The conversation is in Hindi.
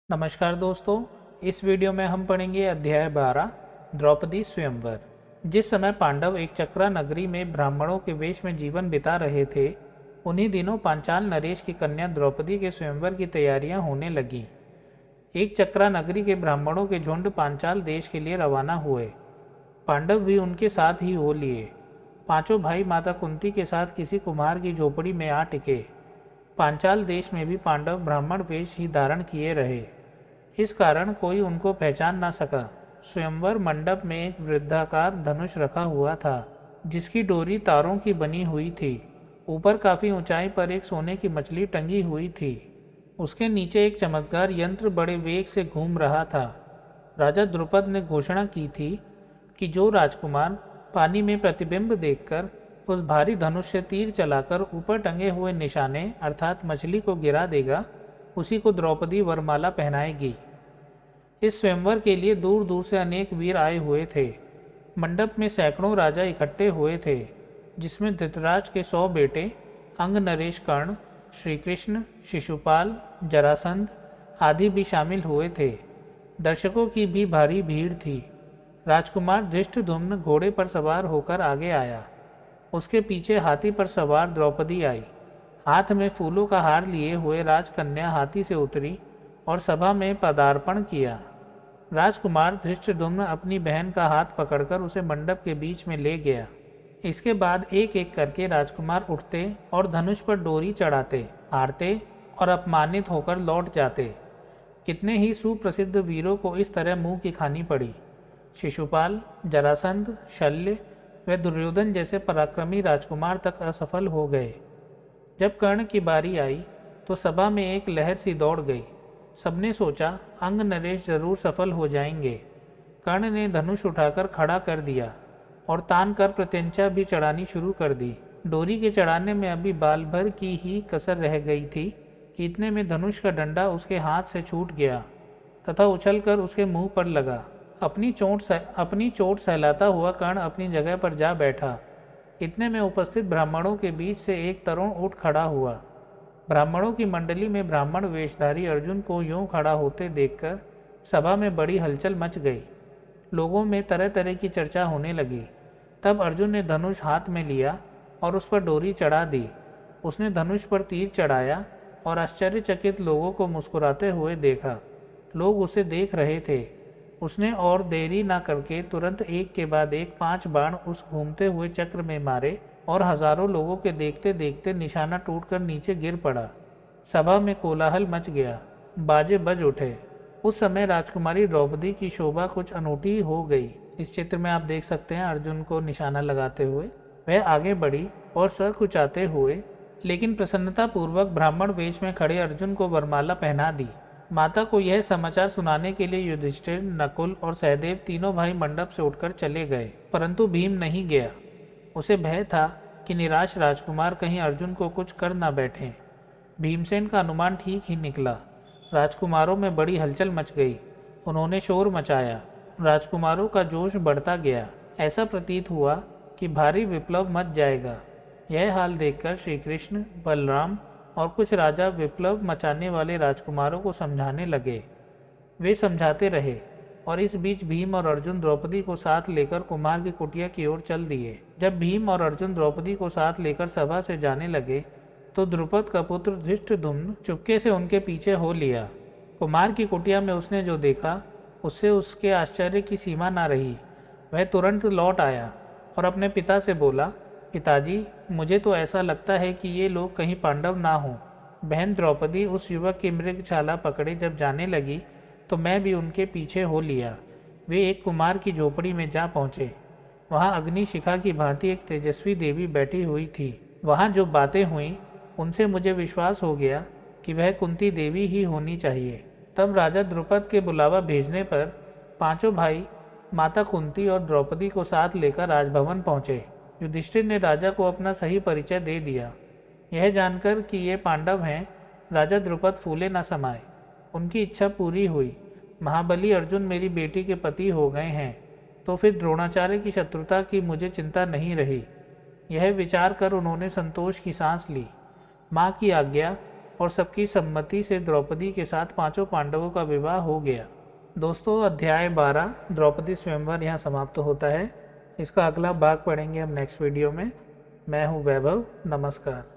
नमस्कार दोस्तों, इस वीडियो में हम पढ़ेंगे अध्याय 12 द्रौपदी स्वयंवर। जिस समय पांडव एक चक्रा नगरी में ब्राह्मणों के वेश में जीवन बिता रहे थे, उन्हीं दिनों पांचाल नरेश की कन्या द्रौपदी के स्वयंवर की तैयारियां होने लगीं। एक चक्रा नगरी के ब्राह्मणों के झुंड पांचाल देश के लिए रवाना हुए। पांडव भी उनके साथ ही हो लिए। पांचों भाई माता कुंती के साथ किसी कुम्हार की झोपड़ी में आ टिके। पांचाल देश में भी पांडव ब्राह्मण वेश ही धारण किए रहे। इस कारण कोई उनको पहचान न सका। स्वयंवर मंडप में एक वृत्ताकार धनुष रखा हुआ था, जिसकी डोरी तारों की बनी हुई थी। ऊपर काफ़ी ऊंचाई पर एक सोने की मछली टंगी हुई थी। उसके नीचे एक चमकदार यंत्र बड़े वेग से घूम रहा था। राजा द्रुपद ने घोषणा की थी कि जो राजकुमार पानी में प्रतिबिंब देखकर उस भारी धनुष से तीर चलाकर ऊपर टंगे हुए निशाने अर्थात मछली को गिरा देगा, उसी को द्रौपदी वरमाला पहनाएगी। इस स्वयंवर के लिए दूर दूर से अनेक वीर आए हुए थे। मंडप में सैकड़ों राजा इकट्ठे हुए थे, जिसमें धृतराज के 100 बेटे अंग नरेश कर्ण, श्री कृष्ण, शिशुपाल, जरासंध आदि भी शामिल हुए थे। दर्शकों की भी भारी भीड़ थी। राजकुमार धृष्टद्युम्न घोड़े पर सवार होकर आगे आया। उसके पीछे हाथी पर सवार द्रौपदी आई। हाथ में फूलों का हार लिए हुए राजकन्या हाथी से उतरी और सभा में पदार्पण किया। राजकुमार धृष्टद्युम्न अपनी बहन का हाथ पकड़कर उसे मंडप के बीच में ले गया। इसके बाद एक एक करके राजकुमार उठते और धनुष पर डोरी चढ़ाते, हारते और अपमानित होकर लौट जाते। कितने ही सुप्रसिद्ध वीरों को इस तरह मुंह की खानी पड़ी। शिशुपाल, जरासंध, शल्य व दुर्योधन जैसे पराक्रमी राजकुमार तक असफल हो गए। जब कर्ण की बारी आई तो सभा में एक लहर सी दौड़ गई। सबने सोचा अंग नरेश जरूर सफल हो जाएंगे। कर्ण ने धनुष उठाकर खड़ा कर दिया और तान कर प्रत्यंचा भी चढ़ानी शुरू कर दी। डोरी के चढ़ाने में अभी बाल भर की ही कसर रह गई थी कि इतने में धनुष का डंडा उसके हाथ से छूट गया तथा उछलकर उसके मुंह पर लगा। अपनी चोट सहलाता हुआ कर्ण अपनी जगह पर जा बैठा। इतने में उपस्थित ब्राह्मणों के बीच से एक तरुण उठ खड़ा हुआ। ब्राह्मणों की मंडली में ब्राह्मण वेशधारी अर्जुन को यूं खड़ा होते देखकर सभा में बड़ी हलचल मच गई। लोगों में तरह तरह की चर्चा होने लगी। तब अर्जुन ने धनुष हाथ में लिया और उस पर डोरी चढ़ा दी। उसने धनुष पर तीर चढ़ाया और आश्चर्यचकित लोगों को मुस्कुराते हुए देखा। लोग उसे देख रहे थे। उसने और देरी न करके तुरंत एक के बाद एक 5 बाण उस घूमते हुए चक्र में मारे और हजारों लोगों के देखते देखते निशाना टूटकर नीचे गिर पड़ा। सभा में कोलाहल मच गया, बाजे बज उठे। उस समय राजकुमारी द्रौपदी की शोभा कुछ अनूठी हो गई। इस चित्र में आप देख सकते हैं अर्जुन को निशाना लगाते हुए वह आगे बढ़ी और सर खुचाते हुए लेकिन प्रसन्नतापूर्वक ब्राह्मण वेश में खड़े अर्जुन को वरमाला पहना दी। माता को यह समाचार सुनाने के लिए युधिष्ठिर, नकुल और सहदेव तीनों भाई मंडप से उठकर चले गए, परंतु भीम नहीं गया। उसे भय था कि निराश राजकुमार कहीं अर्जुन को कुछ कर न बैठें। भीमसेन का अनुमान ठीक ही निकला। राजकुमारों में बड़ी हलचल मच गई। उन्होंने शोर मचाया। राजकुमारों का जोश बढ़ता गया। ऐसा प्रतीत हुआ कि भारी विप्लव मच जाएगा। यह हाल देखकर श्री कृष्ण, बलराम और कुछ राजा विप्लव मचाने वाले राजकुमारों को समझाने लगे। वे समझाते रहे और इस बीच भीम और अर्जुन द्रौपदी को साथ लेकर कुमार की कुटिया की ओर चल दिए। जब भीम और अर्जुन द्रौपदी को साथ लेकर सभा से जाने लगे तो द्रुपद का पुत्र धृष्टद्युम्न चुपके से उनके पीछे हो लिया। कुमार की कुटिया में उसने जो देखा उससे उसके आश्चर्य की सीमा न रही। वह तुरंत लौट आया और अपने पिता से बोला, पिताजी, मुझे तो ऐसा लगता है कि ये लोग कहीं पांडव ना हों। बहन द्रौपदी उस युवक की मृगशाला पकड़े जब जाने लगी तो मैं भी उनके पीछे हो लिया। वे एक कुमार की झोपड़ी में जा पहुँचे। वहाँ अग्निशिखा की भांति एक तेजस्वी देवी बैठी हुई थी। वहाँ जो बातें हुईं उनसे मुझे विश्वास हो गया कि वह कुंती देवी ही होनी चाहिए। तब राजा द्रुपद के बुलावा भेजने पर पांचों भाई माता कुंती और द्रौपदी को साथ लेकर राजभवन पहुँचे। युधिष्ठिर ने राजा को अपना सही परिचय दे दिया। यह जानकर कि ये पांडव हैं, राजा द्रुपद फूले न समाये। उनकी इच्छा पूरी हुई। महाबली अर्जुन मेरी बेटी के पति हो गए हैं तो फिर द्रोणाचार्य की शत्रुता की मुझे चिंता नहीं रही। यह विचार कर उन्होंने संतोष की सांस ली। माँ की आज्ञा और सबकी सम्मति से द्रौपदी के साथ पांचों पांडवों का विवाह हो गया। दोस्तों, अध्याय 12 द्रौपदी स्वयंवर यहाँ समाप्त होता है। इसका अगला भाग पढ़ेंगे हम नेक्स्ट वीडियो में। मैं हूँ वैभव। नमस्कार।